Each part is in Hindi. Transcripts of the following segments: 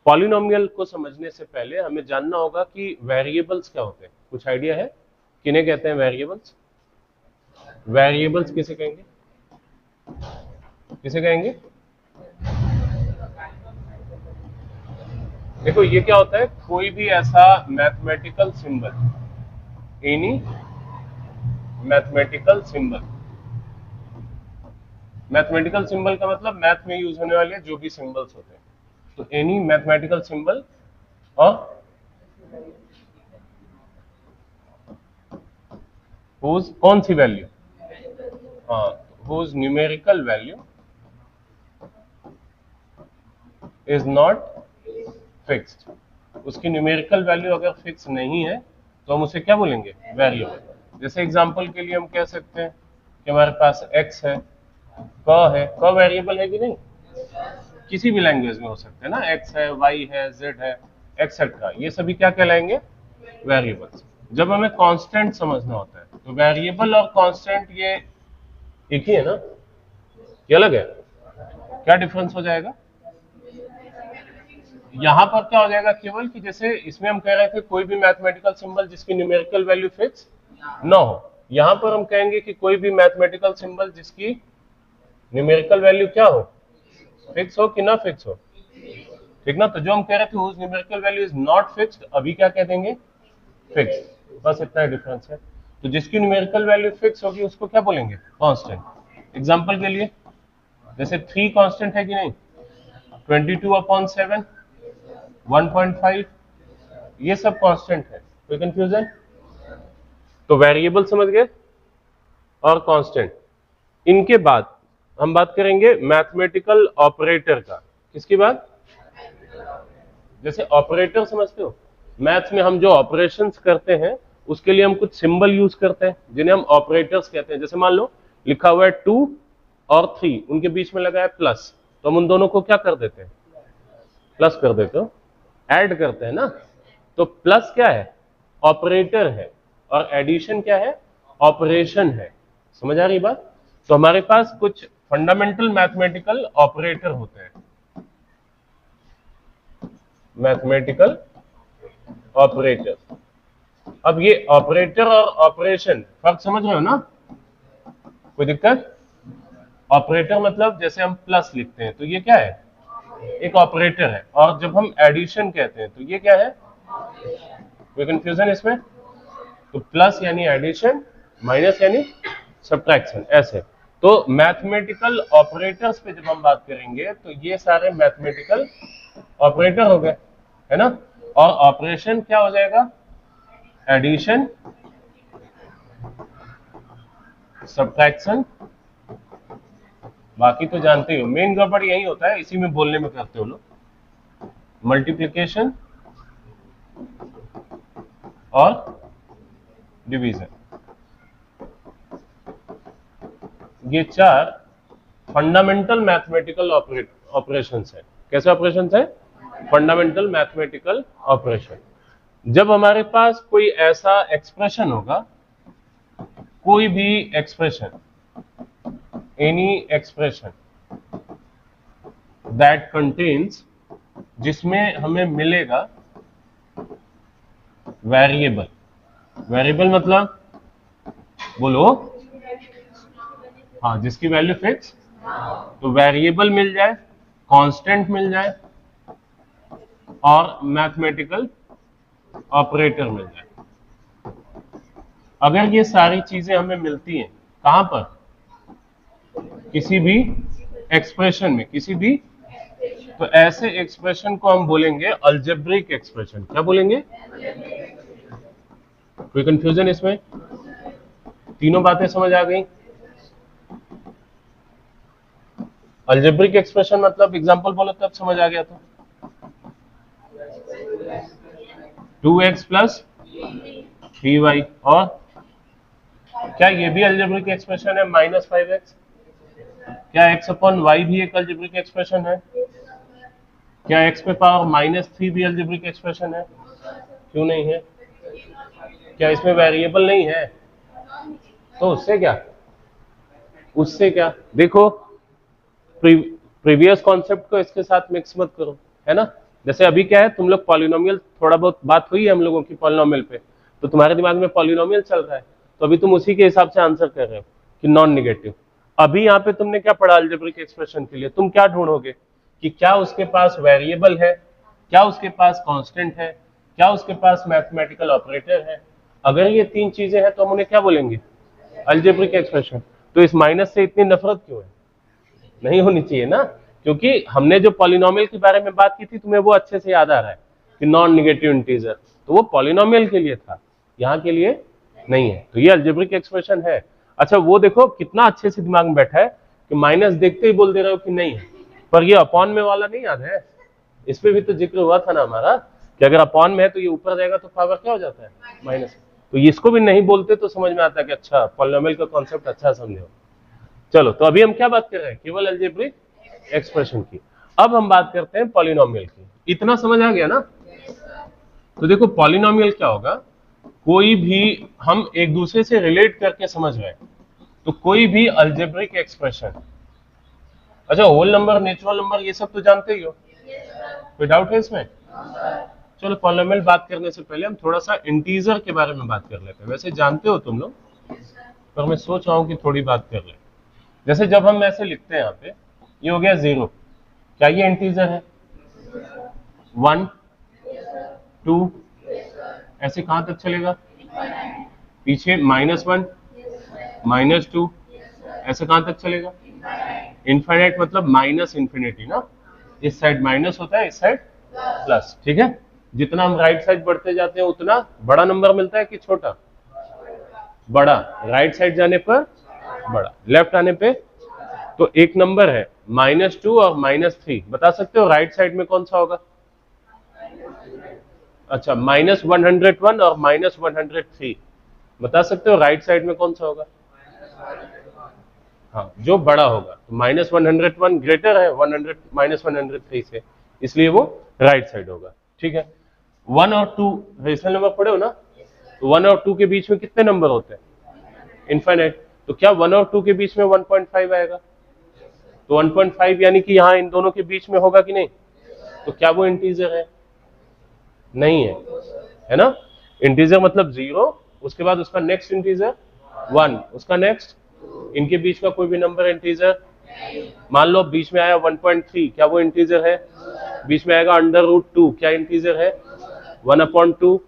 पॉलिनोमियल को समझने से पहले हमें जानना होगा कि वेरिएबल्स क्या होते हैं। कुछ आइडिया है किन्हें कहते हैं वेरिएबल्स? वेरिएबल्स किसे कहेंगे? किसे कहेंगे? देखो ये क्या होता है, कोई भी ऐसा mathematical symbol, any mathematical symbol, mathematical symbol का मतलब मैथ में यूज होने वाले जो भी सिंबल्स होते हैं, तो एनी मैथमेटिकल सिंबल और whose कौन सी वैल्यू, हाँ, whose numerical value is not fixed, उसकी न्यूमेरिकल वैल्यू अगर फिक्स नहीं है तो हम उसे क्या बोलेंगे? वेरिएबल। जैसे एग्जांपल के लिए हम कह सकते हैं कि हमारे पास x है, क है, क वेरिएबल है कि नहीं? किसी भी लैंग्वेज में हो सकते हैं ना, x है, y है, z है, एक्सेट्रा, ये सभी क्या कहलाएंगे? वेरिएबल्स। जब हमें कांस्टेंट समझना होता है तो वेरिएबल और कांस्टेंट ये एक ही है ना, ये अलग है? क्या डिफरेंस हो जाएगा यहां पर? क्या हो जाएगा केवल कि जैसे इसमें हम कह रहे थे कोई भी मैथमेटिकल सिंबल जिसकी न्यूमेरिकल वैल्यू फिक्स ना हो, यहां पर हम कहेंगे कि कोई भी मैथमेटिकल सिंबल जिसकी न्यूमेरिकल वैल्यू क्या हो? फिक्स हो कि ना फिक्स हो, ठीक ना? तो जो हम कह रहे थे whose numerical value is not fixed, अभी क्या कह देंगे? फिक्स। बस इतना डिफरेंस है। तो जिसकी न्यूमेरिकल वैल्यू फिक्स होगी उसको क्या बोलेंगे? कांस्टेंट। एग्जांपल के लिए जैसे 3 कांस्टेंट है कि नहीं? 22/7, 1.5, ये सब कांस्टेंट है। कोई कंफ्यूजन? तो वेरिएबल समझ गए और कांस्टेंट। इनके बाद हम बात करेंगे मैथमेटिकल ऑपरेटर का। किसकी बात? जैसे ऑपरेटर समझते हो, मैथ्स में हम जो ऑपरेशंस करते हैं उसके लिए हम कुछ सिंबल यूज करते हैं जिन्हें हम ऑपरेटर्स कहते हैं। जैसे मान लो लिखा हुआ है 2 और 3, उनके बीच में लगा है प्लस, तो हम उन दोनों को क्या कर देते हैं? प्लस कर देते हो, ऐड करते हैं ना। तो प्लस क्या है? ऑपरेटर है, और एडिशन क्या है? ऑपरेशन है। समझ आ रही बात? तो हमारे पास कुछ फंडामेंटल मैथमेटिकल ऑपरेटर होते हैं, मैथमेटिकल ऑपरेटर। अब ये ऑपरेटर और ऑपरेशन फर्क समझ रहे हो ना? कोई दिक्कत? ऑपरेटर मतलब जैसे हम प्लस लिखते हैं तो ये क्या है? एक ऑपरेटर है, और जब हम एडिशन कहते हैं तो ये क्या है? कोई कंफ्यूजन इसमें? तो प्लस यानी एडिशन, माइनस यानी सब्ट्रैक्शन, ऐसे। तो मैथमेटिकल ऑपरेटर्स पे जब हम बात करेंगे तो ये सारे मैथमेटिकल ऑपरेटर हो गए, है ना? और ऑपरेशन क्या हो जाएगा? एडिशन, सब्ट्रैक्शन, बाकी तो जानते ही हो। मेन गड़बड़ यही होता है, इसी में बोलने में करते हो लोग। मल्टीप्लिकेशन और डिवीजन, ये 4 फंडामेंटल मैथमेटिकल ऑपरेशंस है। कैसे ऑपरेशंस है? Fundamental mathematical operation. जब हमारे पास कोई ऐसा एक्सप्रेशन होगा, कोई भी expression, any expression that contains, जिसमें हमें मिलेगा वेरिएबल। वेरिएबल मतलब बोलो, हाँ, जिसकी वैल्यू फिक्स, तो वेरिएबल मिल जाए, कांस्टेंट मिल जाए और मैथमेटिकल ऑपरेटर मिल जाए। अगर ये सारी चीजें हमें मिलती हैं कहां पर? किसी भी एक्सप्रेशन में, किसी भी, तो ऐसे एक्सप्रेशन को हम बोलेंगे अलजेब्रिक एक्सप्रेशन। क्या बोलेंगे? कोई कंफ्यूजन इसमें? तीनों बातें समझ आ गई? अलजेब्रिक एक्सप्रेशन मतलब एग्जांपल बोलो तब समझ आ गया। तो 2x प्लस 3y, और क्या ये भी अलजेब्रिक एक्सप्रेशन है? -5x। क्या x अपॉन y भी एक अलजेब्रिक एक्सप्रेशन है? क्या x पे पावर -3 भी अलजेब्रिक एक्सप्रेशन है? क्यों नहीं है? क्या इसमें वेरिएबल नहीं है? तो उससे क्या, उससे क्या? देखो, प्रीवियस कॉन्सेप्ट को इसके साथ मिक्स मत करो, है ना? जैसे अभी क्या है, तुम लोग पॉलिनोमियल, थोड़ा बहुत बात हुई है हम लोगों की पॉलिनोमियल पे, तो तुम्हारे दिमाग में पॉलिनोमियल चल रहा है, तो अभी तुम उसी के हिसाब से आंसर कर रहे हो कि नॉन निगेटिव। अभी यहाँ पे तुमने क्या पढ़ा अलजेब्रिक एक्सप्रेशन के लिए, तुम क्या ढूंढोगे कि क्या उसके पास वेरिएबल है, क्या उसके पास कांस्टेंट है, क्या उसके पास मैथमेटिकल ऑपरेटर है। अगर ये तीन चीजें हैं तो हम उन्हें क्या बोलेंगे, अलजेब्रिक एक्सप्रेशन। तो इस माइनस से इतनी नफरत क्यों है, नहीं होनी चाहिए ना, क्योंकि हमने जो पॉलिनोमियल के बारे में बात की थी तुम्हें वो अच्छे से याद आ रहा है कि नॉन निगेटिव इंटीजर, तो वो पॉलिनोमियल के लिए था, यहाँ के लिए नहीं है। तो ये अलजेब्रिक एक्सप्रेशन है। अच्छा वो देखो कितना अच्छे से दिमाग में बैठा है कि माइनस देखते ही बोल दे रहे हो कि नहीं है, पर ये अपॉन में वाला नहीं याद है, इस पे भी तो जिक्र हुआ था ना हमारा कि अगर अपॉन में है तो ये ऊपर जाएगा तो पावर क्या हो जाता है, माइनस। तो इसको भी नहीं बोलते तो समझ में आता है कि अच्छा पॉलिनोमियल का कॉन्सेप्ट अच्छा समझे हो। चलो तो अभी हम क्या बात कर रहे हैं, केवल अलजेब्रिक एक्सप्रेशन की। अब हम बात करते हैं पॉलिनोमियल की। इतना समझ आ गया ना। तो देखो पॉलिनोमियल क्या होगा, कोई भी हम एक दूसरे से रिलेट करके समझ रहे हैं, तो कोई भी अलजेब्रिक एक्सप्रेशन, अच्छा होल नंबर, नेचुरल नंबर, ये सब तो जानते ही हो, कोई डाउट है इसमें। चलो पॉलिनोमियल बात करने से पहले हम थोड़ा सा इंटीजर के बारे में बात कर लेते हैं। वैसे जानते हो तुम लोग, पर मैं सोच रहा हूं कि थोड़ी बात कर ले। जैसे जब हम ऐसे लिखते हैं यहाँ पे, ये हो गया 0, क्या ये इंटीजर है, 1 2, ऐसे कहां तक चलेगा, पीछे -1 -2, ऐसे कहां तक चलेगा, इनफाइनाइट, मतलब माइनस इंफिनिटी ना, इस साइड माइनस होता है, इस साइड प्लस, ठीक है। जितना हम राइट साइड बढ़ते जाते हैं उतना बड़ा नंबर मिलता है कि छोटा, बड़ा, राइट साइड जाने पर बड़ा, लेफ्ट आने पे, तो एक नंबर है -2 और -3, बता सकते हो राइट साइड में कौन सा होगा, अच्छा -101 और -103, बता सकते हो राइट साइड में कौन सा होगा, हाँ जो बड़ा होगा, तो -101 ग्रेटर है -103 से, इसलिए वो राइट साइड होगा, ठीक है। 1 और 2 रेशनल नंबर पढ़े हो ना, तो 1 और 2 के बीच में कितने नंबर होते हैं, इनफाइनाइट, तो क्या 1 और 2 के बीच में 1.5 आएगा, तो 1.5 यानी कि यहाँ इन दोनों के बीच में होगा कि नहीं, तो क्या वो इंटीजर है, नहीं है, है ना। इंटीजर मतलब 0, उसके बाद उसका नेक्स्ट इंटीजर 1, उसका नेक्स्ट, इनके बीच का कोई भी नंबर इंटीजर, मान लो बीच में आया 1.3, क्या वो इंटीजर है, बीच में आएगा √2, क्या इंटीजर है, 1/2,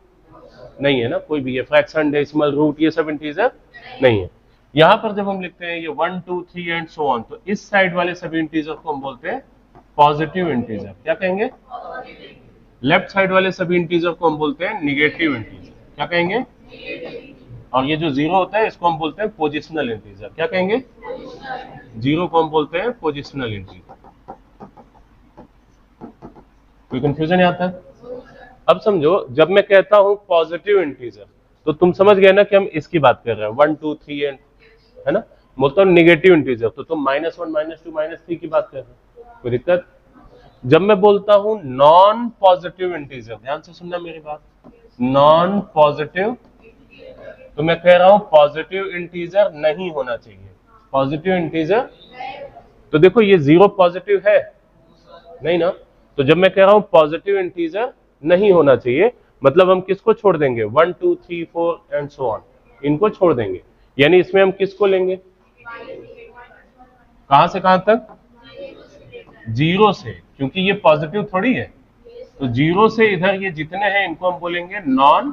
नहीं है ना, कोई भी, ये फ्रैक्शन, डेसिमल, रूट, ये सब इंटीजर नहीं है। यहां पर जब हम लिखते हैं ये 1 2 3 एंड सो ऑन, तो इस साइड वाले सभी इंटीजर को हम बोलते हैं पॉजिटिव इंटीजर, क्या कहेंगे, लेफ्ट साइड वाले सभी इंटीजर को हम बोलते हैं निगेटिव इंटीजर, क्या कहेंगे, और ये जो 0 होता है इसको हम बोलते हैं पोजिशनल इंटीजर, क्या कहेंगे, 0 को हम बोलते हैं पोजिशनल इंटीजर। कोई कंफ्यूजन आता है। अब समझो जब मैं कहता हूं पॉजिटिव इंटीजर, तो तुम समझ गए ना कि हम इसकी बात कर रहे हैं, 1 2 3 एंड, है ना। बोलता हूं निगेटिव इंटीजर, तो तुम -1 -2 -3 की बात कर रहे हो, कोई दिक्कत। जब मैं बोलता हूं नॉन पॉजिटिव इंटीजर, ध्यान से सुनना मेरी बात, नॉन पॉजिटिव, तो मैं कह रहा हूं पॉजिटिव इंटीजर नहीं होना चाहिए, पॉजिटिव इंटीजर, तो देखो ये 0 पॉजिटिव है नहीं ना, तो जब मैं कह रहा हूं पॉजिटिव इंटीजर नहीं होना चाहिए, मतलब हम किसको छोड़ देंगे, 1 2 3 4 एंड सो ऑन, इनको छोड़ देंगे, यानी इसमें हम किसको लेंगे, कहां से कहां तक, 0 से, क्योंकि ये पॉजिटिव थोड़ी है, तो 0 से इधर ये जितने हैं इनको हम बोलेंगे नॉन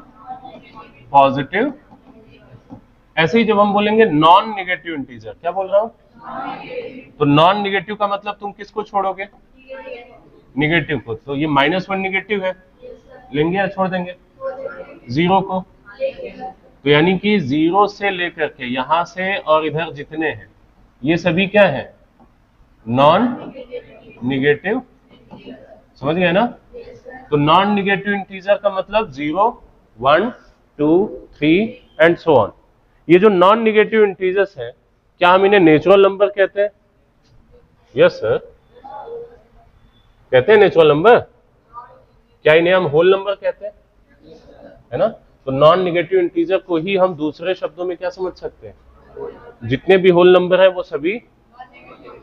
पॉजिटिव। ऐसे ही जब हम बोलेंगे नॉन निगेटिव इंटीजर, क्या बोल रहा हूं, तो नॉन निगेटिव का मतलब तुम किसको छोड़ोगे, निगेटिव को, तो ये -1 निगेटिव है, लेंगे या छोड़ देंगे, 0 को, तो यानी कि 0 से लेकर के यहां से और इधर जितने हैं ये सभी क्या है, नॉन निगेटिव, समझ गए ना। तो नॉन निगेटिव इंटीजर का मतलब 0 1 2 3 एंड सो ऑन। ये जो नॉन निगेटिव इंटीजर्स हैं, क्या हम इन्हें नेचुरल नंबर कहते हैं, यस सर, कहते हैं नेचुरल नंबर, क्या इन्हें हम होल नंबर कहते हैं, है ना। तो नॉन निगेटिव इंटीजर को ही हम दूसरे शब्दों में क्या समझ सकते हैं, जितने भी होल नंबर है वो सभी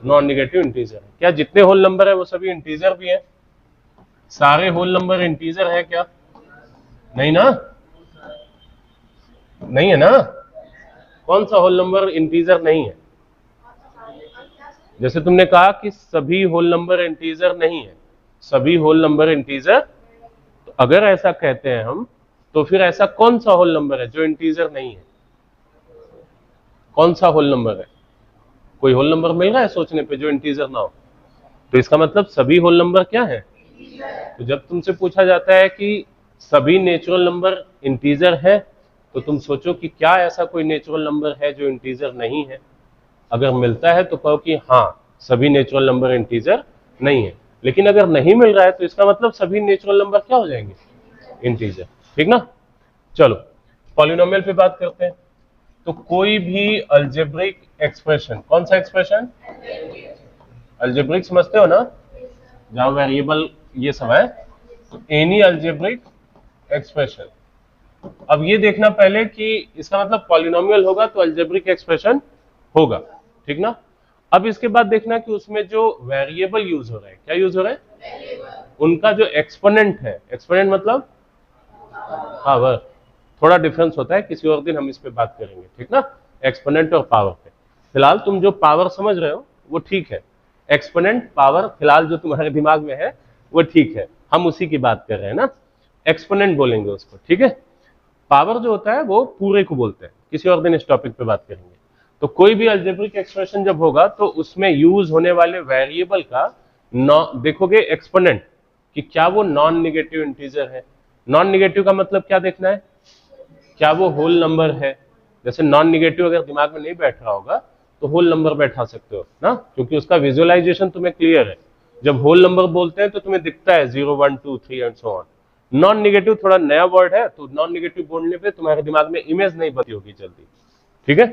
नॉन निगेटिव इंटीजर है, क्या जितने होल नंबर है वो सभी इंटीजर भी हैं, सारे होल नंबर इंटीजर है क्या? नहीं ना, नहीं है ना। कौन सा होल नंबर इंटीजर नहीं है? जैसे तुमने कहा कि सभी होल नंबर इंटीजर नहीं है, सभी होल नंबर इंटीजर, तो अगर ऐसा कहते हैं हम, तो फिर ऐसा कौन सा होल नंबर है जो इंटीजर नहीं है? कौन सा होल नंबर है? कोई होल नंबर मिल रहा है सोचने पे जो इंटीजर ना हो? तो इसका मतलब सभी होल नंबर क्या है? तो जब तुमसे पूछा जाता है कि सभी नेचुरल नंबर इंटीजर है, तो तुम सोचो कि क्या ऐसा कोई नेचुरल नंबर है जो इंटीजर नहीं है। अगर मिलता है तो कहो कि हाँ, सभी नेचुरल नंबर इंटीजर नहीं है। लेकिन अगर नहीं मिल रहा है तो इसका मतलब सभी नेचुरल नंबर क्या हो जाएंगे? इंटीजर। ठीक ना। चलो पॉलिनोमियल पे बात करते हैं। तो कोई भी अल्जेब्रिक एक्सप्रेशन, कौन सा एक्सप्रेशन? अल्जेब्रिक समझते हो ना, जहां वेरिएबल ये सब है, तो एनी अल्जेब्रिक एक्सप्रेशन। अब ये देखना पहले कि इसका मतलब पॉलिनोमियल होगा तो अल्जेब्रिक एक्सप्रेशन होगा, ठीक ना। अब इसके बाद देखना कि उसमें जो वेरिएबल यूज हो रहा है, क्या यूज हो रहा है? उनका जो एक्सपोनेंट है, एक्सपोनेंट मतलब पावर। थोड़ा डिफरेंस होता है, किसी और दिन हम इस पे बात करेंगे, ठीक ना, एक्सपोनेंट और पावर पे। फिलहाल तुम जो पावर समझ रहे हो वो ठीक है, एक्सपोनेंट पावर फिलहाल जो तुम्हारे दिमाग में है वो ठीक है, हम उसी की बात कर रहे हैं ना, एक्सपोनेंट बोलेंगे उसको, ठीक है। पावर जो होता है वो पूरे को बोलते हैं, किसी और दिन इस टॉपिक पे बात करेंगे। तो कोई भी अलजेब्रिक एक्सप्रेशन जब होगा तो उसमें यूज होने वाले वेरिएबल का देखोगे एक्सपोनेंट, कि क्या वो नॉन निगेटिव इंटीजर है। नॉन निगेटिव का मतलब क्या देखना है? क्या वो होल नंबर है। जैसे नॉन निगेटिव अगर दिमाग में नहीं बैठ रहा होगा तो होल नंबर बैठा सकते हो ना, क्योंकि उसका विजुअलाइजेशन तुम्हें क्लियर है। जब होल नंबर बोलते हैं तो तुम्हें दिखता है 0 1 2 3 and so on. Non negative थोड़ा नया वर्ड है, तो नॉन निगेटिव बोलने पे तुम्हारे दिमाग में इमेज नहीं बनती होगी जल्दी, ठीक है।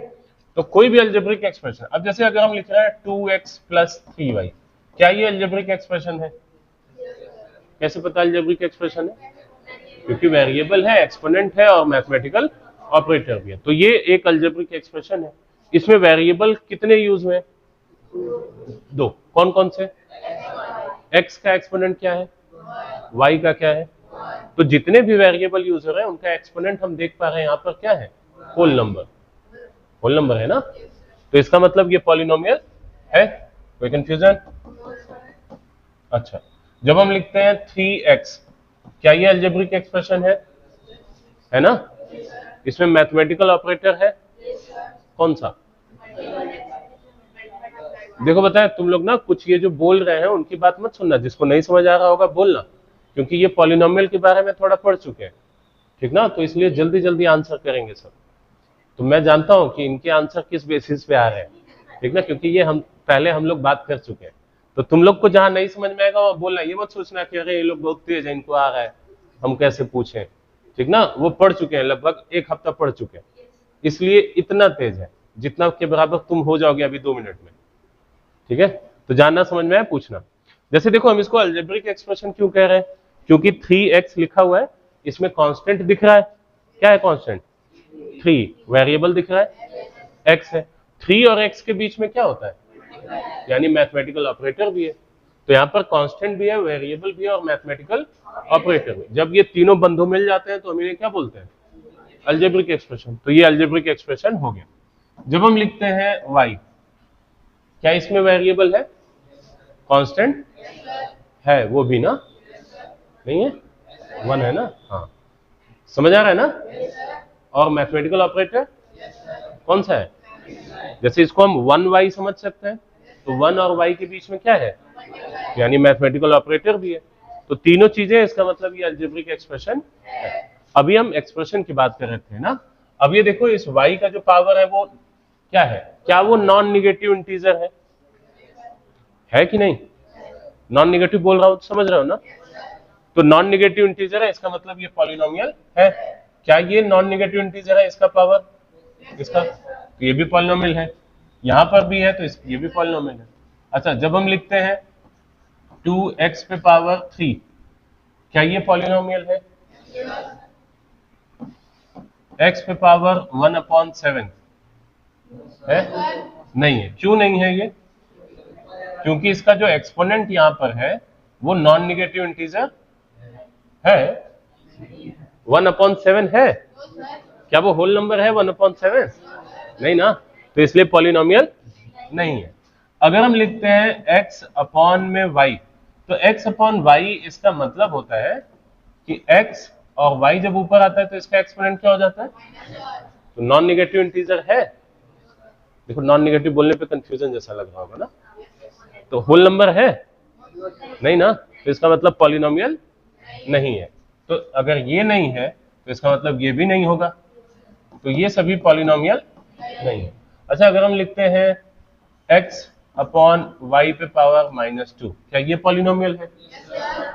तो कोई भी अलजेब्रिक एक्सप्रेशन, अब जैसे अगर हम लिख रहे हैं 2x + 3y, क्या ये अलजेब्रिक एक्सप्रेशन है? कैसे पता अलजेब्रिक एक्सप्रेशन है? क्योंकि वेरिएबल है, एक्सपोनेंट है और मैथमेटिकल ऑपरेटर भी है, तो ये एक अलजेब्रिक एक्सप्रेशन है। इसमें वेरिएबल कितने यूज हुए? दो। कौन कौन से? x का एक्सपोनेंट क्या है, y का क्या है। तो जितने भी वेरिएबल यूज हो रहे हैं उनका एक्सपोनेंट हम देख पा रहे हैं यहाँ पर क्या है? Whole number. होल नंबर है ना, तो इसका मतलब ये पॉलिनोमियल है। कोई कंफ्यूजन? अच्छा, जब हम लिखते हैं 3x, क्या ये अलजेब्रिक एक्सप्रेशन है ना? इसमें मैथमेटिकल ऑपरेटर है, कौन सा? देखो बताए, तुम लोग ना कुछ ये जो बोल रहे हैं उनकी बात मत सुनना, जिसको नहीं समझ आ रहा होगा बोलना, क्योंकि ये पॉलिनोमियल के बारे में थोड़ा पढ़ चुके हैं, ठीक ना, तो इसलिए जल्दी जल्दी आंसर करेंगे सब। तो मैं जानता हूं कि इनके आंसर किस बेसिस पे आ रहे हैं, ठीक ना, क्योंकि ये हम लोग बात कर चुके हैं। तो तुम लोग को जहां नहीं समझ में आएगा वहां बोलना, ये मत सोचना कि अरे ये लोग बहुत तेज है, इनको आ रहा है, हम कैसे पूछें, ठीक ना। वो पढ़ चुके हैं, लगभग 1 हफ्ता पढ़ चुके हैं, इसलिए इतना तेज है, जितना के बराबर तुम हो जाओगे अभी 2 मिनट में, ठीक है। तो जानना समझ में आया पूछना। जैसे देखो हम इसको अलजेब्रिक एक्सप्रेशन क्यों कह रहे हैं, क्योंकि 3x लिखा हुआ है, इसमें कांस्टेंट दिख रहा है, क्या है कांस्टेंट? 3। वेरिएबल दिख रहा है, x है। 3 और x के बीच में क्या होता है? यानी मैथमेटिकल ऑपरेटर भी है। तो यहाँ पर कांस्टेंट भी है, वेरिएबल भी है और मैथमेटिकल ऑपरेटर भी। जब ये तीनों बंधु मिल जाते हैं तो हम इन्हें क्या बोलते हैं? Algebraic expression. तो ये अलजेब्रिक एक्सप्रेशन हो गया। जब हम लिखते हैं y, क्या इसमें वेरिएबल है, कांस्टेंट है, वो भी ना, नहीं है, 1 है ना, हाँ, समझ आ रहा है ना। और मैथमेटिकल ऑपरेटर कौन सा है? जैसे इसको हम 1y समझ सकते हैं, तो 1 और y के बीच में क्या है, यानी मैथमेटिकल ऑपरेटर भी है। तो तीनों चीजें, इसका मतलब ये अलजेब्रिक एक्सप्रेशन है। अभी हम एक्सप्रेशन की बात कर रहे थे ना। अब ये देखो, इस y का जो पावर है वो क्या है? क्या वो नॉन निगेटिव इंटीजर है कि नहीं? नॉन निगेटिव बोल रहा हूं, समझ रहे हो ना। तो नॉन निगेटिव इंटीजर है, इसका मतलब ये पॉलिनोमियल है। क्या ये नॉन निगेटिव इंटीजर है, इसका पावर, इसका, तो ये भी पॉलिनोमियल है। यहां पर भी है तो ये भी पॉलिनोमियल है। अच्छा, जब हम लिखते हैं 2x पे पावर 3, क्या ये पॉलिनोमियल है? x पे पावर 1/7 है? नहीं है। क्यों नहीं है ये? क्योंकि इसका जो एक्सपोनेंट यहां पर है वो नॉन निगेटिव इंटीजर है 1/7 है? क्या वो होल नंबर है 1/7? नहीं ना, तो इसलिए पॉलिनोमियल नहीं है। अगर हम लिखते हैं x अपॉन में y, तो x अपॉन y इसका मतलब होता है कि x और y जब ऊपर आता है तो इसका एक्सपोनेंट क्या हो जाता है? तो नॉन नेगेटिव इंटीजर है। देखो नॉन नेगेटिव बोलने पे कंफ्यूजन जैसा लग रहा होगा ना, तो होल नंबर है नहीं ना, तो इसका मतलब पॉलिनोमियल नहीं है। तो अगर ये नहीं है तो इसका मतलब ये भी नहीं होगा, तो ये सभी पॉलिनोमियल नहीं है। अच्छा, अगर हम लिखते हैं x अपॉन y पे पावर -2, क्या ये पॉलिनोमियल है?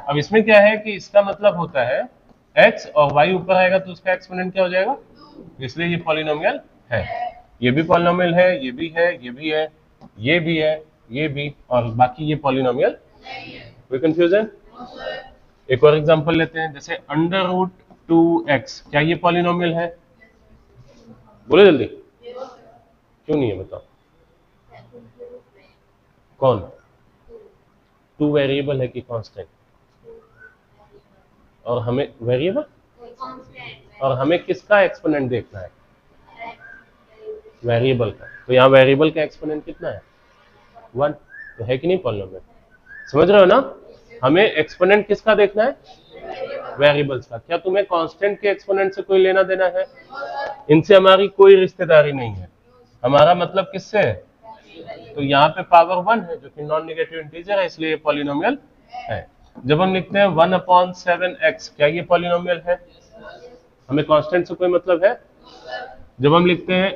अब इसमें क्या है कि इसका मतलब होता है x और y ऊपर आएगा तो उसका एक्सपोनेंट क्या हो जाएगा, इसलिए ये पॉलिनोमियल है। ये भी पॉलिनोमियल है, ये भी है, ये भी है, ये भी है, ये भी, और बाकी ये पॉलिनोमियल। कोई कंफ्यूजन? एक और एग्जांपल लेते हैं, जैसे √2x, क्या ये पॉलिनोमियल है? बोलो जल्दी। क्यों नहीं है बताओ? कौन? 2 वेरिएबल है कि कांस्टेंट? और हमें वेरिएबल, और हमें किसका एक्सपोनेंट देखना है? वेरिएबल का। तो यहाँ वेरिएबल का एक्सपोनेंट कितना है? 1। तो है कि नहीं पॉलिनोमियल? समझ रहे हो ना? हमें एक्सपोनेंट किसका देखना है? वेरिएबल्स का। क्या तुम्हें कांस्टेंट के एक्सपोनेंट से कोई लेना देना है? इनसे हमारी कोई रिश्तेदारी नहीं है। हमारा मतलब किससे है? तो यहाँ पे पावर 1 है जो कि नॉन नेगेटिव इंटीजर है, इसलिए ये पॉलिनोमियल है। जब हम लिखते हैं 1/7x, क्या ये पॉलिनोमियल है? हमें कांस्टेंट से कोई मतलब है? जब हम लिखते हैं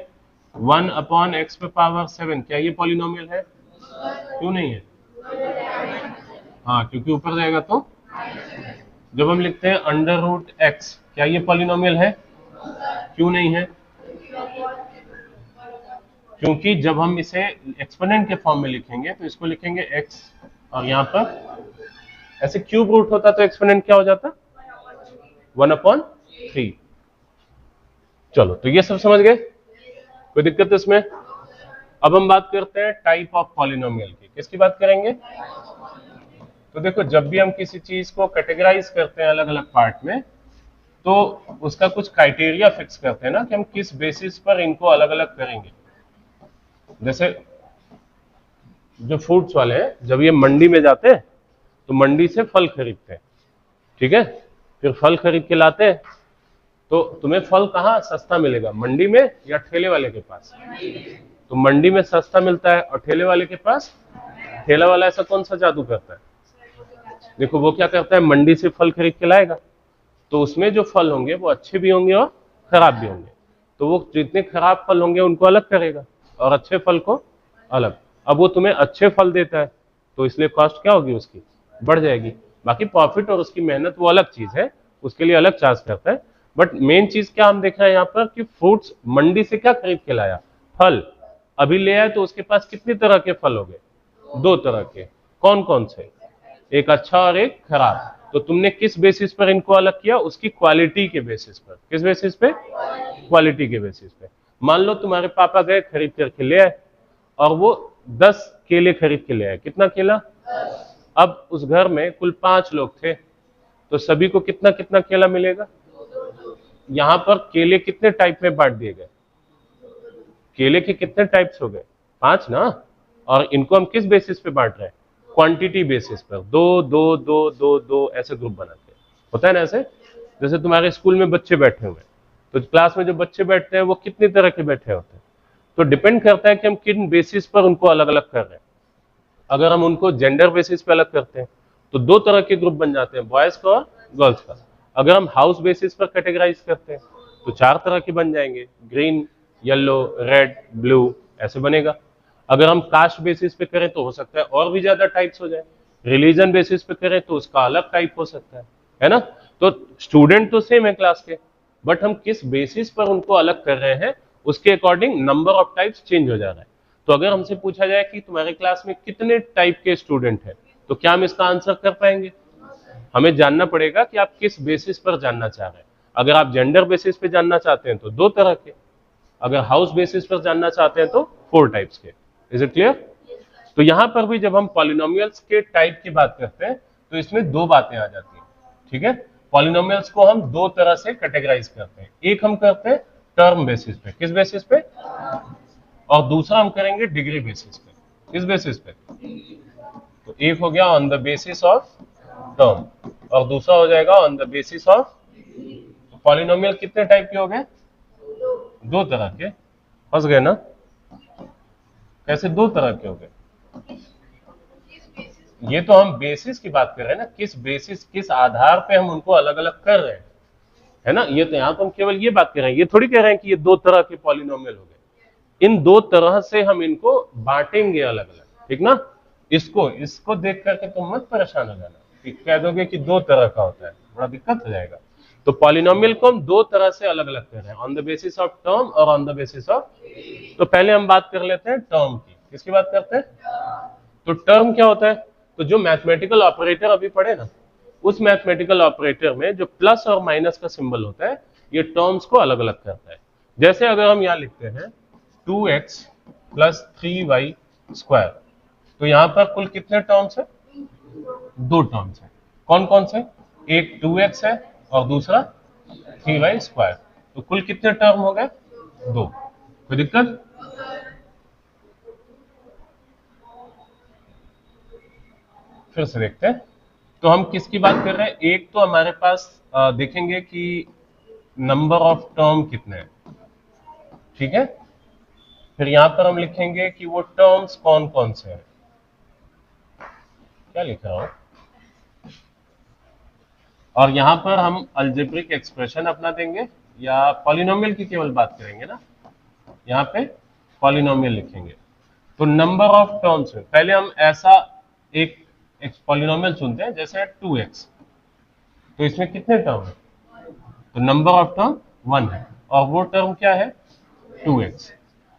1/x पे पावर 7, क्या ये पॉलिनोमियल है? क्यों नहीं है? हाँ, क्योंकि ऊपर जाएगा तो। जब हम लिखते हैं √x, क्या ये पॉलिनोमियल है? क्यों नहीं है? क्योंकि जब हम इसे एक्सपोनेंट के फॉर्म में लिखेंगे तो इसको लिखेंगे x, और यहाँ पर ऐसे क्यूब रूट होता तो एक्सपोनेंट क्या हो जाता? 1/3। चलो, तो ये सब समझ गए? कोई दिक्कत इसमें? अब हम बात करते हैं टाइप ऑफ पॉलिनोमियल की। किसकी बात करेंगे? तो देखो, जब भी हम किसी चीज को कैटेगराइज करते हैं अलग अलग पार्ट में, तो उसका कुछ क्राइटेरिया फिक्स करते हैं ना कि हम किस बेसिस पर इनको अलग अलग करेंगे। जैसे जो फ्रूट्स वाले हैं, जब ये मंडी में जाते हैं तो मंडी से फल खरीदते हैं, ठीक है? फिर फल खरीद के लाते हैं, तो तुम्हें फल कहाँ सस्ता मिलेगा, मंडी में या ठेले वाले के पास? तो मंडी में सस्ता मिलता है, और ठेले वाले के पास? ठेला वाला ऐसा कौन सा जादू करता है? देखो वो क्या करता है, मंडी से फल खरीद के लाएगा, तो उसमें जो फल होंगे वो अच्छे भी होंगे और खराब भी होंगे। तो वो जितने खराब फल होंगे उनको अलग करेगा और अच्छे फल को अलग। अब वो तुम्हें अच्छे फल देता है, तो इसलिए कॉस्ट क्या होगी उसकी? बढ़ जाएगी। बाकी प्रॉफिट और उसकी मेहनत वो अलग चीज है, उसके लिए अलग चार्ज करता है। बट मेन चीज क्या हम देख रहे हैं यहाँ पर कि फ्रूट्स मंडी से क्या खरीद के लाया? फल। अभी ले आए तो उसके पास कितनी तरह के फल हो गए? 2 तरह के। कौन कौन से? एक अच्छा और एक खराब। तो तुमने किस बेसिस पर इनको अलग किया? उसकी क्वालिटी के बेसिस पर। किस बेसिस पे? क्वालिटी के बेसिस पे। मान लो तुम्हारे पापा गए खरीद करके ले आए, और वो 10 केले खरीद के ले आए। कितना केला? अब उस घर में कुल 5 लोग थे, तो सभी को कितना कितना केला मिलेगा? यहाँ पर केले कितने टाइप में बांट दिए गए? केले के कितने टाइप्स हो गए? 5 ना। और इनको हम किस बेसिस पे बांट रहे हैं? क्वांटिटी बेसिस पर। 2 2 2 2 2 ऐसे ग्रुप बनाते हैं, होता है ना ऐसे। जैसे तुम्हारे स्कूल में बच्चे बैठे हुए हैं, तो क्लास में जो बच्चे बैठते हैं वो कितनी तरह के बैठे होते हैं? तो डिपेंड करता है कि हम किन बेसिस पर उनको अलग अलग कर रहे हैं। अगर हम उनको जेंडर बेसिस पे अलग करते हैं तो 2 तरह के ग्रुप बन जाते हैं, बॉयज का और गर्ल्स का। अगर हम हाउस बेसिस पर कैटेगराइज करते हैं तो 4 तरह के बन जाएंगे, ग्रीन, येलो, रेड, ब्लू, ऐसे बनेगा। अगर हम कास्ट बेसिस पे करें तो हो सकता है और भी ज्यादा टाइप्स हो जाए। रिलीजन बेसिस पे करें तो उसका अलग टाइप हो सकता है ना। तो स्टूडेंट तो सेम है क्लास के, बट हम किस बेसिस पर उनको अलग कर रहे हैं उसके according number of types change हो जा रहा है। तो अगर हमसे पूछा जाए कि तुम्हारे क्लास में कितने टाइप के स्टूडेंट हैं, तो क्या हम इसका आंसर कर पाएंगे? हमें जानना पड़ेगा कि आप किस बेसिस पर जानना चाह रहे हैं। अगर आप जेंडर बेसिस पे जानना चाहते हैं तो 2 तरह के, अगर हाउस बेसिस पर जानना चाहते हैं तो 4 टाइप्स के। Is it clear? तो यहां पर भी जब हम पॉलिनोमियल्स के टाइप की बात करते हैं तो इसमें 2 बातें आ जाती हैं, ठीक है? पॉलिनोमियल्स को हम दो तरह से कैटेगराइज करते हैं। एक हम करते हैं टर्म बेसिस पे, किस बेसिस पे, और दूसरा हम करेंगे डिग्री बेसिस पे, किस बेसिस पे। तो एक हो गया on the basis of term और दूसरा हो जाएगा ऑन द बेसिस ऑफ। तो पॉलिनोमियल कितने टाइप के हो गए, दो तरह के। फंस गए ना, कैसे दो तरह के हो गए। ये तो हम बेसिस की बात कर रहे हैं ना, किस बेसिस, किस आधार पे हम उनको अलग अलग कर रहे हैं, है ना। ये तो यहां तो हम केवल ये बात कर रहे हैं, ये थोड़ी कह रहे हैं कि ये दो तरह के पॉलिनोमियल हो गए। इन दो तरह से हम इनको बांटेंगे अलग अलग, ठीक ना। इसको देख करके तुम मत परेशान हो जाना कि कह दोगे कि दो तरह का होता है, बड़ा दिक्कत हो जाएगा। तो पॉलिनोमियल को हम दो तरह से अलग अलग कर रहे हैं, on the basis of term और ऑन द बेसिस ऑफ। तो पहले हम बात कर लेते हैं टर्म की। किसकी बात करते हैं, तो टर्म क्या होता है। तो जो मैथमेटिकल ऑपरेटर अभी पढ़े ना, उस मैथमेटिकल ऑपरेटर में जो प्लस और माइनस का सिंबल होता है, ये टर्म्स को अलग अलग करता है। जैसे अगर हम यहां लिखते हैं 2x प्लस 3y स्क्वायर, तो यहां पर कुल कितने टर्म्स है, दो टर्म्स है। कौन कौन से, एक 2x है और दूसरा 3y स्क्वायर। तो कुल कितने टर्म हो गए, दो। कोई दिक्कत, फिर से देखते हैं। तो हम किसकी बात कर रहे हैं, एक तो हमारे पास देखेंगे कि नंबर ऑफ टर्म कितने हैं, ठीक है। फिर यहां पर हम लिखेंगे कि वो टर्म्स कौन कौन से हैं। क्या लिख रहा हूं, और यहां पर हम अलजेब्रिक एक्सप्रेशन अपना देंगे या पॉलिनोमियल की केवल बात करेंगे ना, यहां पे पॉलिनोमियल लिखेंगे। तो नंबर ऑफ टर्म्स में पहले हम ऐसा एक पॉलिनोमियल चुनते हैं जैसे 2x, तो इसमें कितने टर्म है, तो नंबर ऑफ टर्म 1 है और वो टर्म क्या है 2x।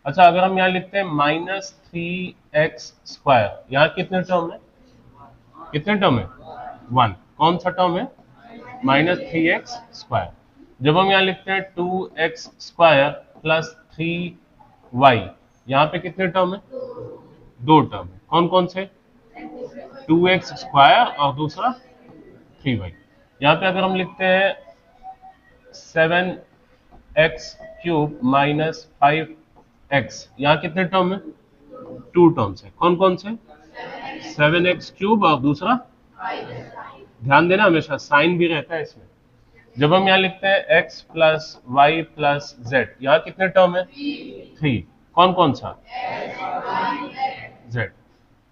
अच्छा, अगर हम यहां लिखते हैं -3x स्क्वायर, यहां कितने टर्म है, कितने टर्म है 1, कौन सा टर्म है -3x स्क्वायर। जब हम यहां लिखते हैं 2x स्क्वायर प्लस 3y, यहां पे कितने टर्म है, दो टर्म है। कौन कौन से, 2x स्क्वायर और दूसरा 3y। यहां पे अगर हम लिखते हैं 7x क्यूब माइनस 5x, यहां कितने टर्म है, टू टर्म्स है। कौन कौन से, 7x क्यूब और दूसरा, ध्यान देना हमेशा साइन भी रहता है इसमें। जब हम यहाँ लिखते हैं x plus y plus z, यहाँ कितने टर्म है, 3। कौन कौन सा, z,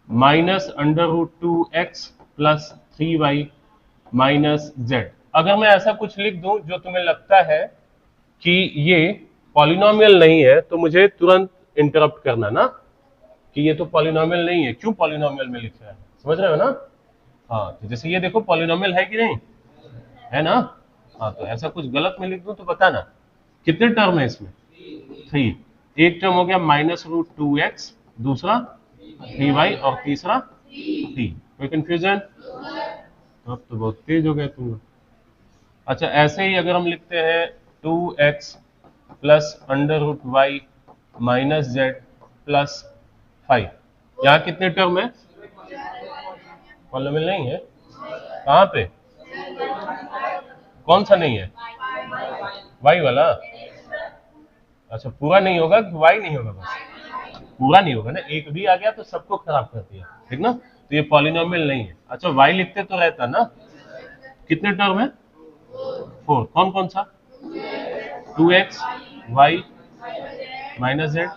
minus √2x plus 3y minus z. अगर मैं ऐसा कुछ लिख दूं जो तुम्हें लगता है कि ये पॉलिनोमियल नहीं है, तो मुझे तुरंत इंटरप्ट करना ना कि ये तो पॉलिनोमियल नहीं है, क्यों पॉलिनोमियल में लिख रहा है, समझ रहे हो ना। हाँ, तो जैसे ये देखो पॉलिनोमियल है कि नहीं है ना। हाँ, तो ऐसा कुछ गलत में लिख दूं तो बताना। कितने टर्म है इसमें, 3। एक टर्म हो गया -√2x, दूसरा 3y और तीसरा 3। कोई कंफ्यूजन, अब तो बहुत तेज हो गए तुम लोग। अच्छा, ऐसे ही अगर हम लिखते हैं 2x plus √y minus Z plus 5, यहाँ कितने टर्म है, पॉलिनोमियल नहीं है। कहाँ पे, कौन सा नहीं है, y वाला। अच्छा, पूरा नहीं होगा कि y नहीं होगा, बस पूरा नहीं होगा ना, एक भी आ गया तो सबको खराब कर दिया, ठीक ना। तो ये पॉलिनोमियल नहीं है। अच्छा, y लिखते तो रहता ना। कितने टर्म है, 4। कौन कौन सा, 2x y माइनस जेड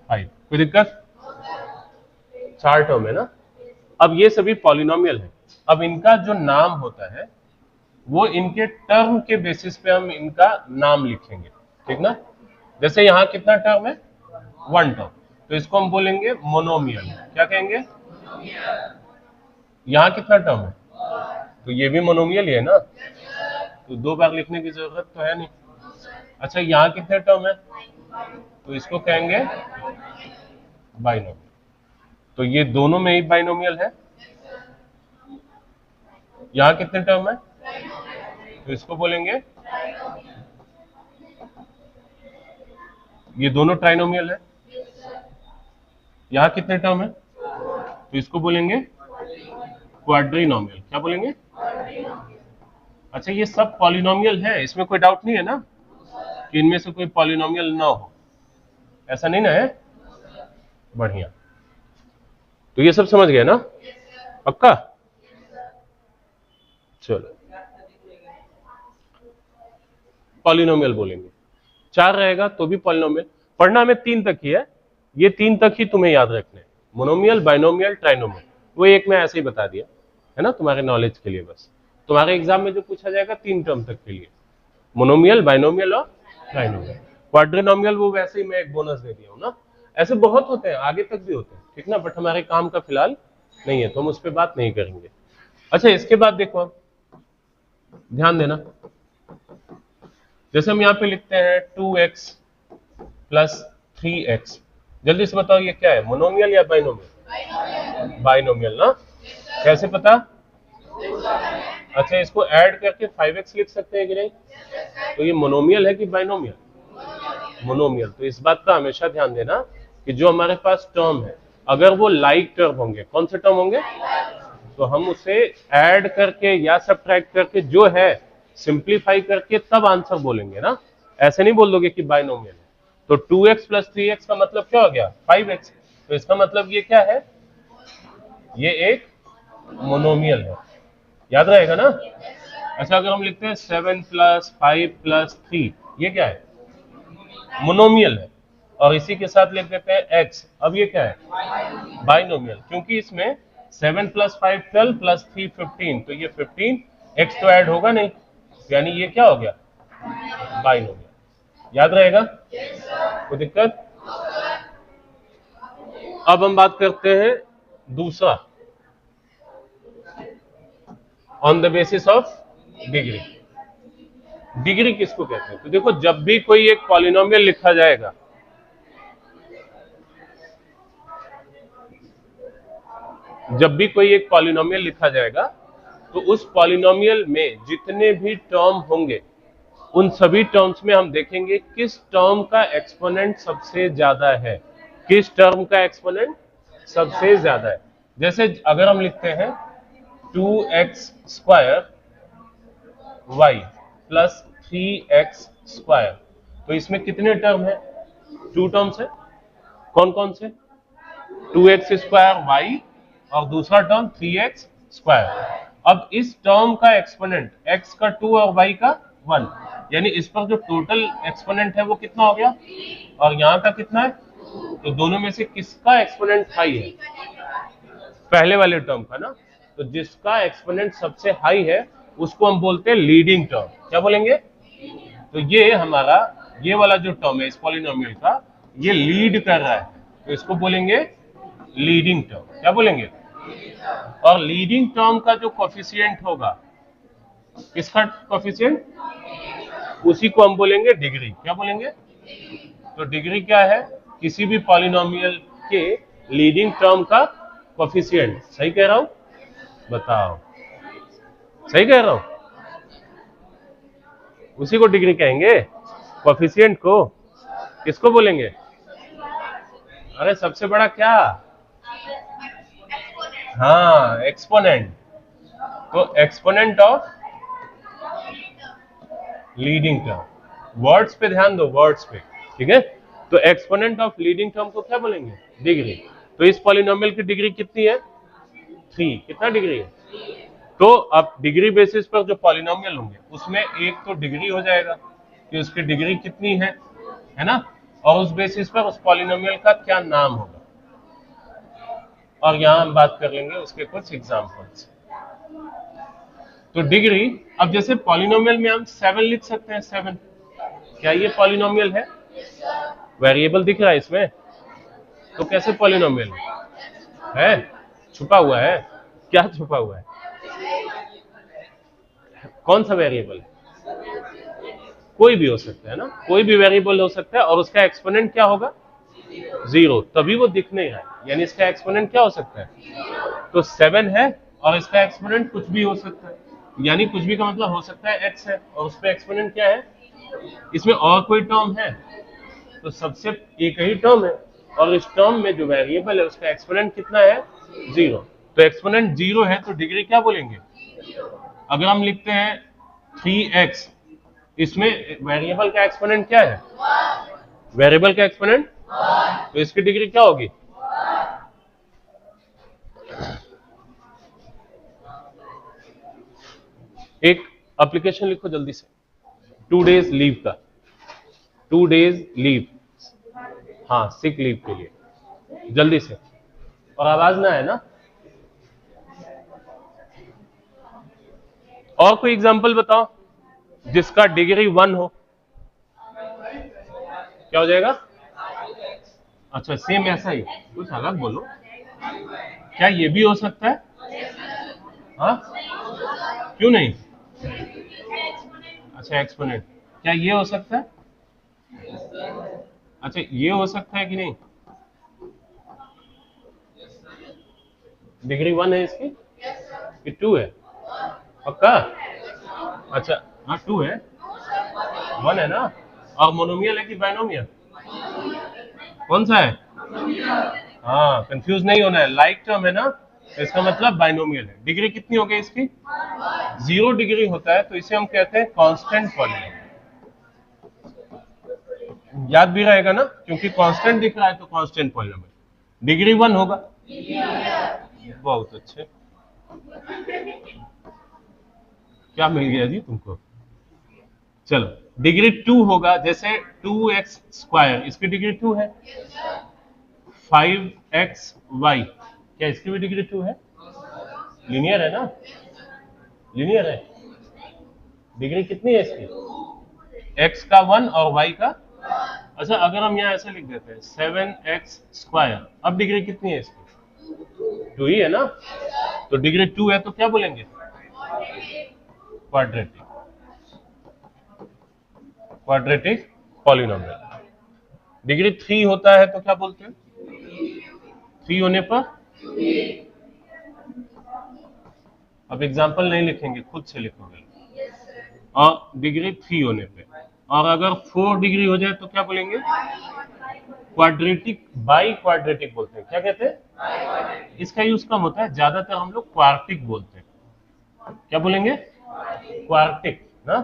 5। कोई दिक्कत, 4 टर्म है ना। अब ये सभी पॉलिनोमियल है। अब इनका जो नाम होता है वो इनके टर्म के बेसिस पे हम इनका नाम लिखेंगे, ठीक ना। जैसे यहाँ कितना टर्म है, 1 टर्म, तो इसको हम बोलेंगे मोनोमियल। क्या कहेंगे, यहाँ कितना टर्म है, तो ये भी मोनोमियल ही है ना, तो 2 बार लिखने की जरूरत तो है नहीं। अच्छा, यहाँ कितने टर्म है, तो इसको कहेंगे बाइनोमियल। तो ये दोनों में ही बाइनोमियल है। यहाँ कितने टर्म है, तो इसको बोलेंगे, ये दोनों ट्राइनोमियल है। यहाँ कितने टर्म है, तो इसको बोलेंगे क्वाड्रिनोमियल। क्या बोलेंगे, अच्छा, ये सब पॉलिनोमियल है, इसमें कोई डाउट नहीं है ना कि इनमें से कोई पॉलिनोमियल ना हो, ऐसा नहीं ना है? बढ़िया, तो ये सब समझ गए ना? पक्का? चलो, पॉलिनोमियल बोलेंगे, 4 रहेगा तो भी पॉलिनोमियल। पढ़ना हमें 3 तक ही है, ये 3 तक ही तुम्हें याद रखने, मोनोमियल, बाइनोमियल, ट्राइनोमियल। वो एक मैं ऐसे ही बता दिया है ना, तुम्हारे नॉलेज के लिए बस। तुम्हारे एग्जाम में जो पूछा जाएगा 3 टर्म तक के लिए, मोनोमियल, बाइनोमियल और ट्राइनोमियल। क्वाड्रिनोमियल वो वैसे ही मैं एक बोनस दे दिया हूं ना, ऐसे बहुत होते हैं, आगे तक भी होते हैं, ठीक ना, बट हमारे काम का फिलहाल नहीं है तो हम उस पर बात नहीं करेंगे। अच्छा, इसके बाद देखो, आप ध्यान देना, जैसे हम यहाँ पे लिखते हैं 2x प्लस 3x, जल्दी से बताओ ये क्या है, मोनोमियल या बाइनोमियल? बाइनोमियल ना, कैसे पता? अच्छा, इसको ऐड करके 5x लिख सकते हैं कि नहीं? तो ये मोनोमियल है कि बाइनोमियल? मोनोमियल। तो इस बात का हमेशा ध्यान देना कि जो हमारे पास टर्म है, अगर वो लाइक टर्म होंगे, कौन से टर्म होंगे, तो हम उसे ऐड करके या सब्ट्रैक्ट करके जो है सिंप्लीफाई करके तब आंसर बोलेंगे ना, ऐसे नहीं बोल दोगे कि बाइनोमियल है। तो 2x प्लस 3x का मतलब क्या हो गया? 5x। तो इसका मतलब ये क्या है? ये एक मोनोमियल है, याद रहेगा ना? अच्छा, अगर हम लिखते हैं 7 प्लस 5 प्लस 3, ये क्या है? मोनोमियल है। और इसी के साथ लिख देते हैं x, अब ये क्या है? बाइनोमियल, क्योंकि इसमें 7 प्लस 5 12 प्लस 3 15, तो ये 15, x तो ऐड होगा नहीं, यानी ये क्या हो गया? बाइनोमियल। याद रहेगा? कोई दिक्कत? अब हम बात करते हैं दूसरा, on the basis of degree. Degree किसको कहते हैं? तो देखो, जब भी कोई एक पॉलिनोमियल लिखा जाएगा, जब भी कोई एक पॉलिनोमियल लिखा जाएगा तो उस पॉलिनोमियल में जितने भी टर्म होंगे, उन सभी टर्म्स में हम देखेंगे किस टर्म का एक्सपोनेंट सबसे ज्यादा है, किस टर्म का एक्सपोनेंट सबसे ज्यादा है। जैसे अगर हम लिखते हैं 2x square y plus 3x square, तो इसमें कितने टर्म है? 2 टर्म्स है। कौन कौन से? 2x स्क्वायर y और दूसरा टर्म 3x स्क्वायर। अब इस टर्म का एक्सपोनेंट x का 2 और y का 1, यानी इस पर जो टोटल एक्सपोनेंट है वो कितना हो गया, और यहाँ का कितना है? तो दोनों में से किसका एक्सपोनेंट हाई है? पहले वाले टर्म का ना। तो जिसका एक्सपोनेंट सबसे हाई है उसको हम बोलते हैं लीडिंग टर्म। क्या बोलेंगे? तो ये हमारा, ये वाला जो टर्म है इस पॉलिनोमियल का, ये लीड कर रहा है, तो इसको बोलेंगे लीडिंग टर्म। क्या बोलेंगे? और लीडिंग टर्म का जो कोफिशिएंट होगा, किसका कोफिशिएंट? उसी को हम बोलेंगे डिग्री। क्या बोलेंगे? तो डिग्री क्या है? किसी भी पॉलिनोमियल के लीडिंग टर्म का कोफिशिएंट। सही कह रहा हूं? बताओ, सही कह रहा हूं? उसी को डिग्री कहेंगे, कोफिशिएंट को। किसको बोलेंगे? अरे सबसे बड़ा क्या? हाँ, एक्सपोनेंट। तो exponent of leading term. Words पे ध्यान दो, वर्ड्स पे, ठीक है? तो एक्सपोनेंट ऑफ लीडिंग टर्म को क्या बोलेंगे? डिग्री। तो इस पॉलिनोमियल की डिग्री कितनी है? 3। कितना डिग्री है? तो अब डिग्री बेसिस पर जो पॉलिनोमियल होंगे उसमें एक तो डिग्री हो जाएगा कि उसकी डिग्री कितनी है ना, और उस बेसिस पर उस पॉलिनोमियल का क्या नाम होगा, और यहां हम बात कर लेंगे उसके कुछ एग्जांपल्स। तो डिग्री, अब जैसे पॉलिनोमियल में हम 7 लिख सकते हैं, 7, क्या ये पॉलिनोमियल है? वेरिएबल दिख रहा है इसमें, तो कैसे पॉलिनोमियल है? छुपा हुआ है। क्या छुपा हुआ है? कौन सा वेरिएबल? कोई भी हो सकता है ना, कोई भी वेरिएबल हो सकता है, और उसका एक्सपोनेंट क्या होगा? 0, तभी वो दिखने है, यानी इसका एक्सपोनेंट क्या हो सकता है? तो 7 है और इसका एक्सपोनेंट कुछ भी हो सकता है, यानी कुछ भी का मतलब हो सकता है x है, और उसका एक्सपोनेंट क्या है? इसमें और कोई टर्म है? तो सबसे एक ही टर्म है, और इस टर्म में जो वेरिएबल है उसका एक्सपोनेंट कितना है? 0। तो एक्सपोनेंट 0 है तो डिग्री क्या बोलेंगे? अगर हम लिखते हैं 3x, इसमें वेरिएबल का एक्सपोनेंट क्या है? वेरिएबल का एक्सपोनेंट, तो इसकी डिग्री क्या होगी? एक एप्लीकेशन लिखो जल्दी से, 2 days लीव का, 2 days लीव, हाँ सिक लीव के लिए, जल्दी से, और आवाज ना है ना। और कोई एग्जांपल बताओ जिसका डिग्री 1 हो, क्या हो जाएगा? अच्छा सेम ऐसा ही, कुछ अलग बोलो, क्या ये भी हो सकता है? हाँ क्यों नहीं? अच्छा एक्सपोनेंट, क्या ये हो सकता है? अच्छा ये हो सकता है कि नहीं? डिग्री 1 है इसकी कि 2 है? पक्का? अच्छा हाँ 2 है, 1 है ना। और मोनोमियल है कि बाइनोमियल? कौन सा है? हाँ कंफ्यूज नहीं होना है, लाइक टर्म है ना, तो इसका मतलब बाइनोमियल है। डिग्री कितनी हो गई इसकी? 0 डिग्री होता है तो इसे हम कहते हैं कांस्टेंट पॉलिनोमियल। याद भी रहेगा ना, क्योंकि कांस्टेंट दिख रहा है तो कांस्टेंट पॉलिनोमियल। डिग्री 1 होगा। बहुत अच्छे, क्या मिल गया जी तुमको? चलो डिग्री 2 होगा, जैसे 2x स्क्वायर, इसकी डिग्री 2 है। 5xy, क्या इसकी भी डिग्री 2 है? लीनियर है ना, लीनियर है। डिग्री कितनी है इसकी? x का 1 और y का, अच्छा अगर हम यहाँ ऐसे लिख देते हैं 7x स्क्वायर, अब डिग्री कितनी है इसकी? 2 ही है ना, तो डिग्री 2 है तो क्या बोलेंगे? Quadratic, quadratic polynomial. डिग्री 3 होता है तो क्या बोलते हैं? 3 होने पर, अब एग्जांपल नहीं लिखेंगे, खुद से लिखोगे। और डिग्री 3 होने पे, और अगर 4 डिग्री हो जाए तो क्या बोलेंगे? क्वाड्रेटिक, बाई क्वाड्रेटिक बोलते हैं। क्या कहते हैं? इसका यूज कम होता है, ज्यादातर हम लोग क्वार्टिक बोलते हैं। क्या बोलेंगे? क्वार्टिक ना,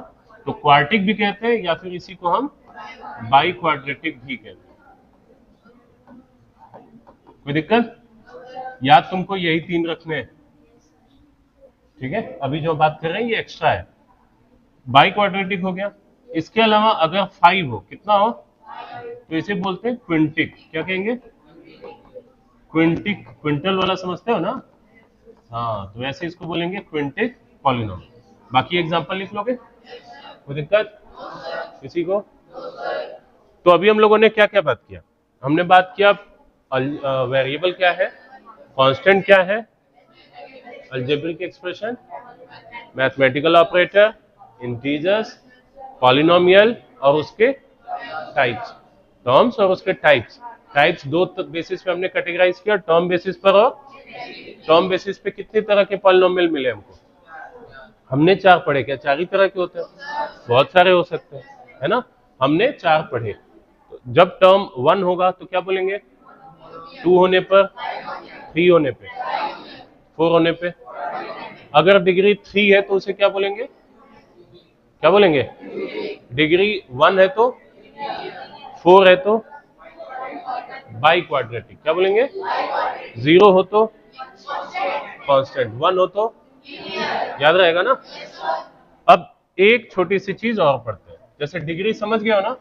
तो क्वार्टिक भी कहते हैं या फिर इसी को हम बाई क्वाड्रेटिक भी कहते हैं। कोई दिक्कत? याद तुमको यही 3 रखने हैं, ठीक है? अभी जो बात कर रहे हैं ये एक्स्ट्रा है। बाई क्वाड्रेटिक हो गया, इसके अलावा अगर 5 हो, कितना हो, तो इसे बोलते हैं क्विंटिक। क्या कहेंगे? क्विंटिक, क्विंटल वाला समझते हो ना? हाँ तो वैसे इसको बोलेंगे क्विंटिक पॉलिनोमियल। बाकी एग्जांपल लिख लोगे? कोई दिक्कत किसी को? तो अभी हम लोगों ने क्या क्या बात किया? हमने बात किया वेरिएबल क्या है, कांस्टेंट क्या है, algebraic expression, mathematical operator, integers, polynomial और उसके टाइप्स, टर्म्स और उसके टाइप्स। टाइप्स 2 बेसिस पे हमने कैटेगराइज किया, टर्म बेसिस पर और टर्म बेसिस पे। कितने तरह के पॉलिनोमियल मिले हमको? हमने 4 पढ़े। क्या 4 ही तरह के होते हैं? बहुत सारे हो सकते हैं, है ना। हमने 4 पढ़े। तो जब टर्म 1 होगा तो क्या बोलेंगे? 2 होने पर, 3 होने पे, 4 होने पे। अगर डिग्री 3 है तो उसे क्या बोलेंगे? क्या बोलेंगे? डिग्री 1 है तो, 4 है तो बाई क्वाड्रेटिक। क्या बोलेंगे? 0 हो तो कांस्टेंट, 1 हो तो, याद रहेगा ना। अब एक छोटी सी चीज और पढ़ते हैं, जैसे डिग्री समझ गया हो ना,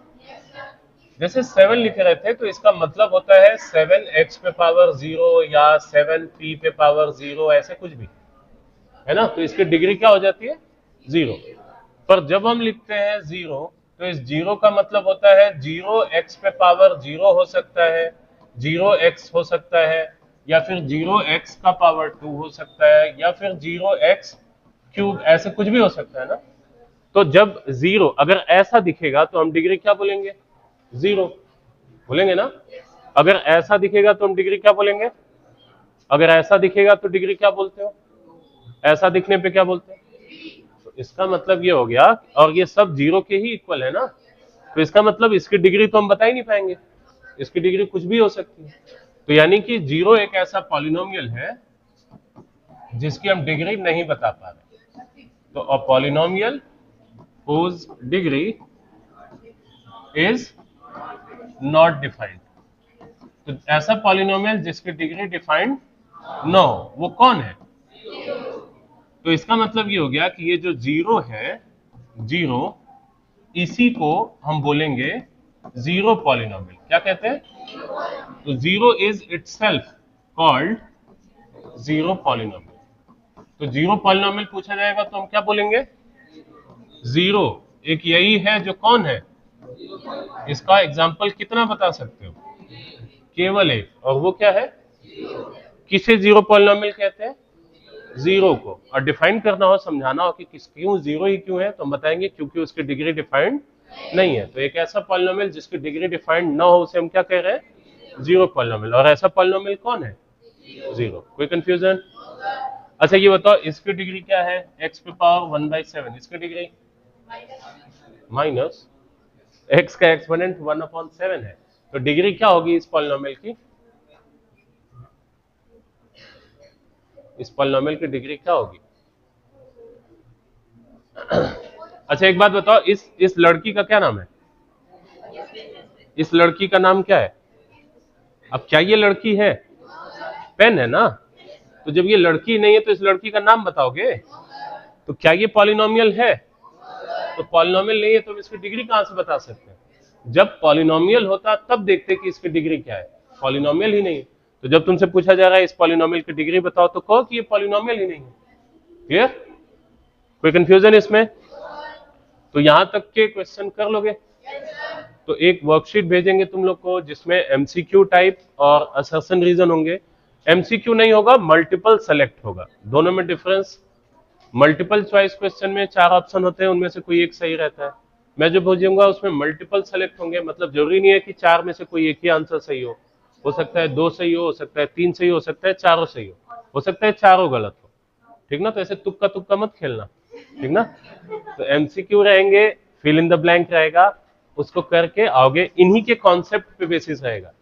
जैसे 7 लिख रहे थे तो इसका मतलब होता है 7x पे पावर 0 या 7p पे पावर 0, ऐसे कुछ भी, है ना। तो इसकी डिग्री क्या हो जाती है? 0। पर जब हम लिखते हैं 0 तो इस 0 का मतलब होता है 0x पे पावर 0 हो सकता है, 0x हो सकता है, या फिर 0x का पावर 2 हो सकता है, या फिर 0x क्यूब, ऐसे कुछ भी हो सकता है ना। तो जब 0 अगर ऐसा दिखेगा तो हम डिग्री क्या बोलेंगे? 0 बोलेंगे ना। अगर ऐसा दिखेगा तो हम डिग्री क्या बोलेंगे? अगर ऐसा दिखेगा तो डिग्री क्या बोलते हो? ऐसा दिखने पे क्या बोलते हैं? तो इसका मतलब ये हो गया, और ये सब 0 के ही इक्वल है ना, तो इसका मतलब इसकी डिग्री तो हम बता ही नहीं पाएंगे, इसकी डिग्री कुछ भी हो सकती है। तो यानी कि 0 एक ऐसा पॉलिनोमियल है जिसकी हम डिग्री नहीं बता पा रहे। तो polynomial whose degree is not defined। तो ऐसा पॉलिनोमियल जिसकी डिग्री डिफाइंड न हो, वो कौन है? तो इसका मतलब ये हो गया कि ये जो जीरो है, जीरो, इसी को हम बोलेंगे जीरो पॉलिनोमियल। क्या कहते हैं? तो zero is itself called zero polynomial. तो जीरो पॉलिनोमियल पूछा जाएगा तो हम क्या बोलेंगे? जीरो। एक यही है जो कौन है? इसका एग्जाम्पल कितना बता सकते हो? केवल एक, और वो क्या है? किसे जीरो पॉलिनोमियल कहते हैं? जीरो को। और डिफाइन करना हो, समझाना हो कि क्यों जीरो ही क्यों है, तो हम बताएंगे क्योंकि उसकी डिग्री डिफाइंड नहीं है। तो एक ऐसा पॉलिनोमियल जिसकी डिग्री डिफाइंड ना हो उसे हम क्या कह रहे हैं? Zero polynomial. और ऐसा पॉलिनोमियल कौन है? जीरो। कोई कंफ्यूजन? अच्छा ये बताओ, इसकी डिग्री क्या है? x पे पावर 1/7। इसकी डिग्री माइनस x का एक्सपोनेंट 1/7 है। तो डिग्री क्या होगी इस पॉलिनोमियल की? इस पॉलिनोमियल की डिग्री क्या होगी? अच्छा एक बात बताओ, इस लड़की का क्या नाम है? इस लड़की का नाम क्या है? अब क्या ये लड़की है? पेन है ना। तो जब ये लड़की नहीं है तो इस लड़की का नाम बताओगे? तो क्या ये पॉलिनोमियल है? तो पॉलिनोमियल नहीं है तो इसकी डिग्री कहां से बता सकते हैं? जब पॉलिनोमियल होता तब देखते कि इसकी डिग्री क्या है। पॉलिनोमियल ही नहीं है, तो जब तुमसे पूछा जा रहा है इस पॉलिनोमियल की डिग्री बताओ, तो कहो कि ये पॉलिनोमियल ही नहीं है। क्लियर? कोई कंफ्यूजन इसमें? तो यहां तक के क्वेश्चन कर लोगे? तो एक वर्कशीट भेजेंगे तुम लोग को जिसमें एमसीक्यू टाइप और असर्शन रीजन होंगे। एमसीक्यू नहीं होगा, मल्टीपल सेलेक्ट होगा। दोनों में डिफरेंस, मल्टीपल चॉइस क्वेश्चन में 4 ऑप्शन होते हैं, उनमें से कोई एक सही रहता है। मैं जो भेजूंगा उसमें मल्टीपल सेलेक्ट होंगे, मतलब जरूरी नहीं है कि 4 में से कोई एक ही आंसर सही हो सकता है 2 सही हो सकता है 3 सही हो सकता है चारों सही हो सकता है चारों गलत हो। ठीक ना? तो ऐसे तुक्का तुक्का मत खेलना, ठीक ना? तो एमसीक्यू रहेंगे, फिल इन द ब्लैंक रहेगा, उसको करके आओगे, इन्हीं के कॉन्सेप्ट पे बेसिस रहेगा।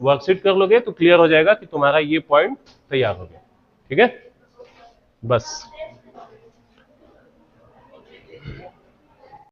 वर्कशीट कर लोगे तो क्लियर हो जाएगा कि तुम्हारा ये पॉइंट तैयार हो गया। ठीक है, बस।